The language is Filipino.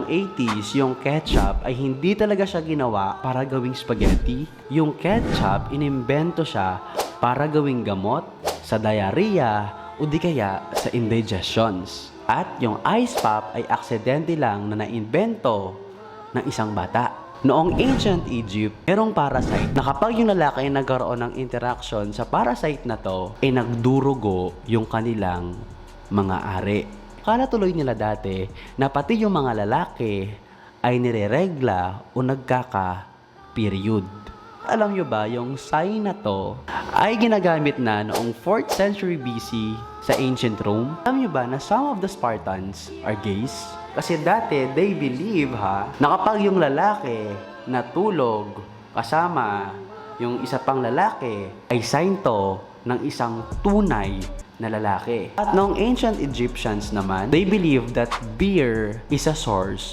noong 80s, yung ketchup ay hindi talaga siya ginawa para gawing spaghetti. Yung ketchup, inimbento siya para gawing gamot sa diarrhea o di kaya sa indigestions. At yung ice pop ay aksidente lang na naimbento ng isang bata. Noong ancient Egypt, merong parasite na kapag yung lalaki ay nagkaroon ng interaction sa parasite na to, ay nagdurugo yung kanilang mga ari. Kala tuloy nila dati na pati yung mga lalaki ay nireregla o nagkaka-period. Alam nyo ba, yung sign na to ay ginagamit na noong 4th century BC sa ancient Rome. Alam nyo ba na some of the Spartans are gays? Kasi dati, they believe na kapag yung lalaki natulog kasama yung isa pang lalaki, ay sign to ng isang tunay na lalaki. At noong ancient Egyptians naman, they believe that beer is a source